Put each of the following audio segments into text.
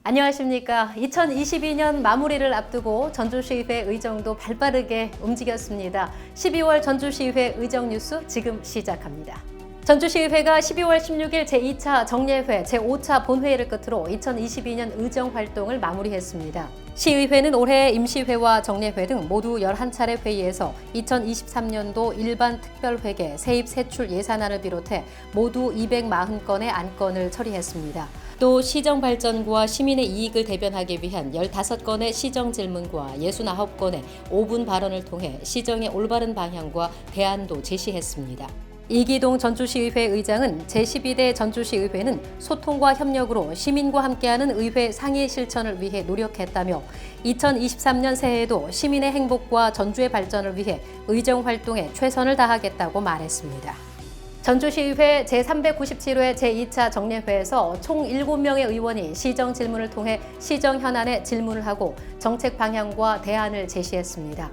안녕하십니까. 2022년 마무리를 앞두고 전주시의회 의정도 발빠르게 움직였습니다. 12월 전주시의회 의정 뉴스 지금 시작합니다. 전주시의회가 12월 16일 제2차 정례회 제5차 본회의를 끝으로 2022년 의정 활동을 마무리했습니다. 시의회는 올해 임시회와 정례회 등 모두 11차례 회의에서 2023년도 일반 특별회계 세입 세출 예산안을 비롯해 모두 240건의 안건을 처리했습니다. 또 시정 발전과 시민의 이익을 대변하기 위한 15건의 시정 질문과 69건의 5분 발언을 통해 시정의 올바른 방향과 대안도 제시했습니다. 이기동 전주시의회 의장은 제12대 전주시의회는 소통과 협력으로 시민과 함께하는 의회 상위 실천을 위해 노력했다며 2023년 새해에도 시민의 행복과 전주의 발전을 위해 의정 활동에 최선을 다하겠다고 말했습니다. 전주시의회 제397회 제2차 정례회에서 총 7명의 의원이 시정 질문을 통해 시정 현안에 질문을 하고 정책 방향과 대안을 제시했습니다.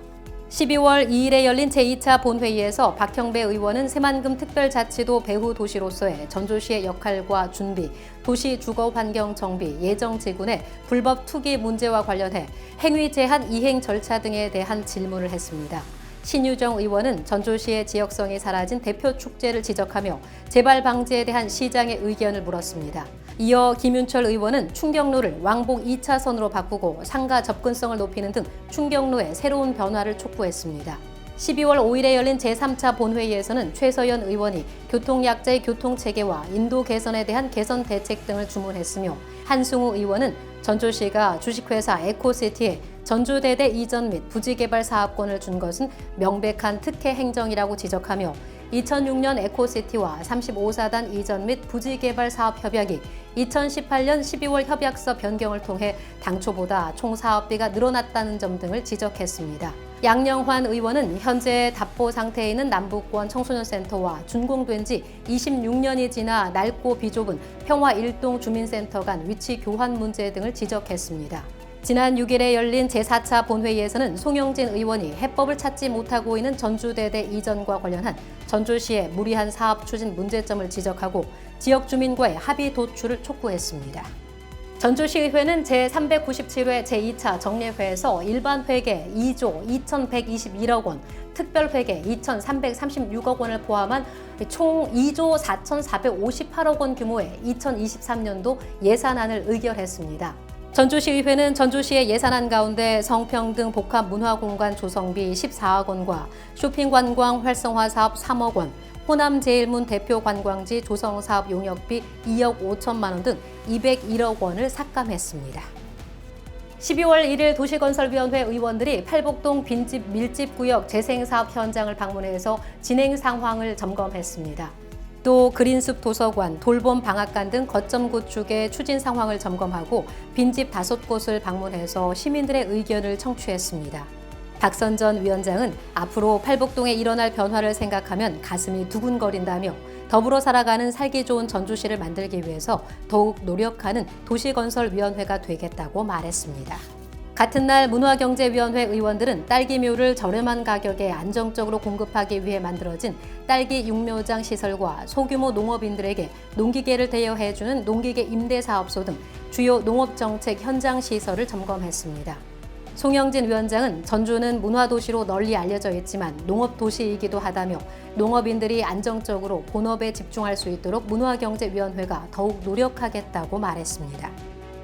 12월 2일에 열린 제2차 본회의에서 박형배 의원은 새만금 특별자치도 배후 도시로서의 전주시의 역할과 준비, 도시 주거 환경 정비, 예정 재군의 불법 투기 문제와 관련해 행위 제한 이행 절차 등에 대한 질문을 했습니다. 신유정 의원은 전주시의 지역성이 사라진 대표 축제를 지적하며 재발 방지에 대한 시장의 의견을 물었습니다. 이어 김윤철 의원은 충경로를 왕복 2차선으로 바꾸고 상가 접근성을 높이는 등 충경로의 새로운 변화를 촉구했습니다. 12월 5일에 열린 제3차 본회의에서는 최서연 의원이 교통약자의 교통체계와 인도 개선에 대한 개선 대책 등을 주문했으며 한승우 의원은 전주시가 주식회사 에코시티에 전주대대 이전 및 부지개발 사업권을 준 것은 명백한 특혜 행정이라고 지적하며 2006년 에코시티와 35사단 이전 및 부지개발 사업 협약이 2018년 12월 협약서 변경을 통해 당초보다 총 사업비가 늘어났다는 점 등을 지적했습니다. 양영환 의원은 현재 답보 상태에 있는 남북권 청소년센터와 준공된 지 26년이 지나 낡고 비좁은 평화 1동 주민센터 간 위치 교환 문제 등을 지적했습니다. 지난 6일에 열린 제4차 본회의에서는 송영진 의원이 해법을 찾지 못하고 있는 전주대대 이전과 관련한 전주시의 무리한 사업 추진 문제점을 지적하고 지역 주민과의 합의 도출을 촉구했습니다. 전주시의회는 제397회 제2차 정례회에서 일반회계 2조 2,121억 원, 특별회계 2,336억 원을 포함한 총 2조 4,458억 원 규모의 2023년도 예산안을 의결했습니다. 전주시의회는 전주시의 예산안 가운데 성평등 복합문화공간 조성비 14억 원과 쇼핑관광 활성화 사업 3억 원, 호남제일문 대표 관광지 조성사업 용역비 2억 5천만 원 등 201억 원을 삭감했습니다. 12월 1일 도시건설위원회 의원들이 팔복동 빈집 밀집구역 재생사업 현장을 방문해서 진행 상황을 점검했습니다. 또 그린숲 도서관, 돌봄 방앗간 등 거점 구축의 추진 상황을 점검하고 빈집 5곳을 방문해서 시민들의 의견을 청취했습니다. 박선전 위원장은 앞으로 팔복동에 일어날 변화를 생각하면 가슴이 두근거린다며 더불어 살아가는 살기 좋은 전주시를 만들기 위해서 더욱 노력하는 도시건설위원회가 되겠다고 말했습니다. 같은 날 문화경제위원회 의원들은 딸기묘를 저렴한 가격에 안정적으로 공급하기 위해 만들어진 딸기 육묘장 시설과 소규모 농업인들에게 농기계를 대여해주는 농기계 임대사업소 등 주요 농업정책 현장 시설을 점검했습니다. 송영진 위원장은 전주는 문화도시로 널리 알려져 있지만 농업도시이기도 하다며 농업인들이 안정적으로 본업에 집중할 수 있도록 문화경제위원회가 더욱 노력하겠다고 말했습니다.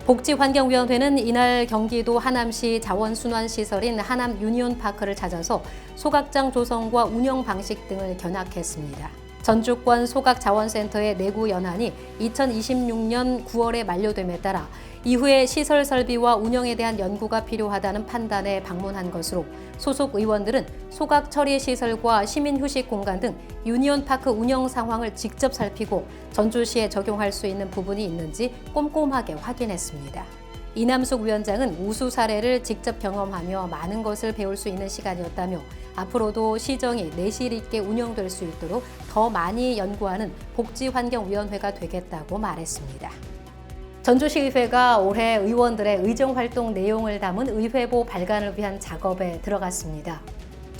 복지환경위원회는 이날 경기도 하남시 자원순환시설인 하남 유니온파크를 찾아서 소각장 조성과 운영 방식 등을 견학했습니다. 전주권 소각자원센터의 내구 연한이 2026년 9월에 만료됨에 따라 이후에 시설 설비와 운영에 대한 연구가 필요하다는 판단에 방문한 것으로 소속 의원들은 소각 처리 시설과 시민 휴식 공간 등 유니온파크 운영 상황을 직접 살피고 전주시에 적용할 수 있는 부분이 있는지 꼼꼼하게 확인했습니다. 이남숙 위원장은 우수 사례를 직접 경험하며 많은 것을 배울 수 있는 시간이었다며 앞으로도 시정이 내실 있게 운영될 수 있도록 더 많이 연구하는 복지환경위원회가 되겠다고 말했습니다. 전주시의회가 올해 의원들의 의정활동 내용을 담은 의회보 발간을 위한 작업에 들어갔습니다.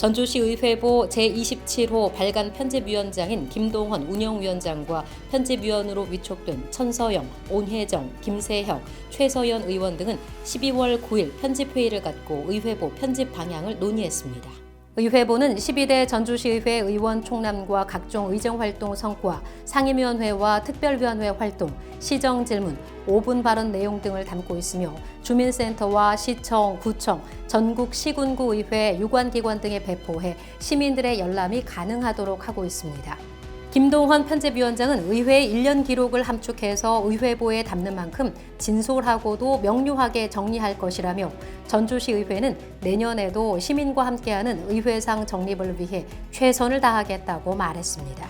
전주시의회보 제27호 발간 편집위원장인 김동헌 운영위원장과 편집위원으로 위촉된 천서영, 온혜정, 김세혁, 최서연 의원 등은 12월 9일 편집회의를 갖고 의회보 편집 방향을 논의했습니다. 의회보는 12대 전주시의회 의원 총람과 각종 의정활동 성과, 상임위원회와 특별위원회 활동, 시정질문, 5분 발언 내용 등을 담고 있으며 주민센터와 시청, 구청, 전국 시군구 의회, 유관기관 등에 배포해 시민들의 열람이 가능하도록 하고 있습니다. 김동헌 편집위원장은 의회의 1년 기록을 함축해서 의회보에 담는 만큼 진솔하고도 명료하게 정리할 것이라며 전주시의회는 내년에도 시민과 함께하는 의회상 정립을 위해 최선을 다하겠다고 말했습니다.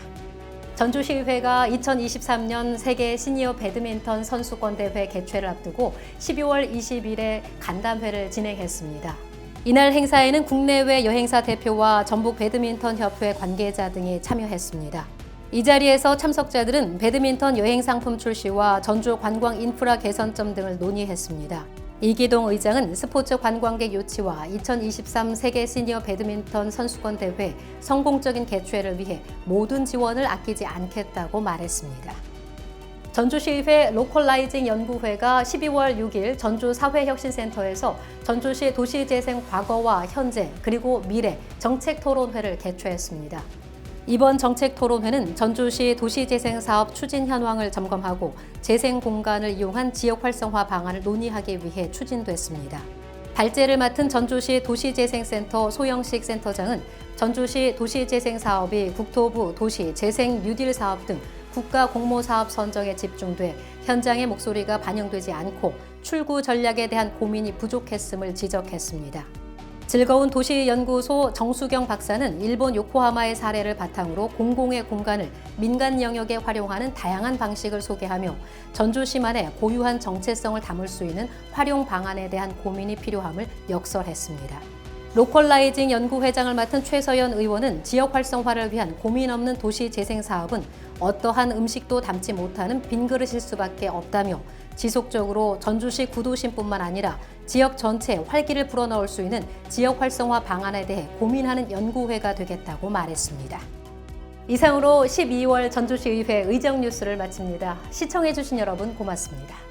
전주시의회가 2023년 세계 시니어 배드민턴 선수권 대회 개최를 앞두고 12월 20일에 간담회를 진행했습니다. 이날 행사에는 국내외 여행사 대표와 전북 배드민턴 협회 관계자 등이 참여했습니다. 이 자리에서 참석자들은 배드민턴 여행 상품 출시와 전주 관광 인프라 개선점 등을 논의했습니다. 이기동 의장은 스포츠 관광객 유치와 2023 세계 시니어 배드민턴 선수권 대회 성공적인 개최를 위해 모든 지원을 아끼지 않겠다고 말했습니다. 전주시의회 로컬라이징 연구회가 12월 6일 전주사회혁신센터에서 전주시 도시재생 과거와 현재 그리고 미래 정책토론회를 개최했습니다. 이번 정책토론회는 전주시 도시재생사업 추진 현황을 점검하고 재생 공간을 이용한 지역 활성화 방안을 논의하기 위해 추진됐습니다. 발제를 맡은 전주시 도시재생센터 소영식 센터장은 전주시 도시재생사업이 국토부 도시재생 뉴딜 사업 등 국가 공모사업 선정에 집중돼 현장의 목소리가 반영되지 않고 출구 전략에 대한 고민이 부족했음을 지적했습니다. 즐거운 도시연구소 정수경 박사는 일본 요코하마의 사례를 바탕으로 공공의 공간을 민간 영역에 활용하는 다양한 방식을 소개하며 전주시만의 고유한 정체성을 담을 수 있는 활용 방안에 대한 고민이 필요함을 역설했습니다. 로컬라이징 연구회장을 맡은 최서연 의원은 지역 활성화를 위한 고민 없는 도시 재생 사업은 어떠한 음식도 담지 못하는 빈그릇일 수밖에 없다며 지속적으로 전주시 구도심뿐만 아니라 지역 전체에 활기를 불어넣을 수 있는 지역 활성화 방안에 대해 고민하는 연구회가 되겠다고 말했습니다. 이상으로 12월 전주시의회 의정 뉴스를 마칩니다. 시청해주신 여러분 고맙습니다.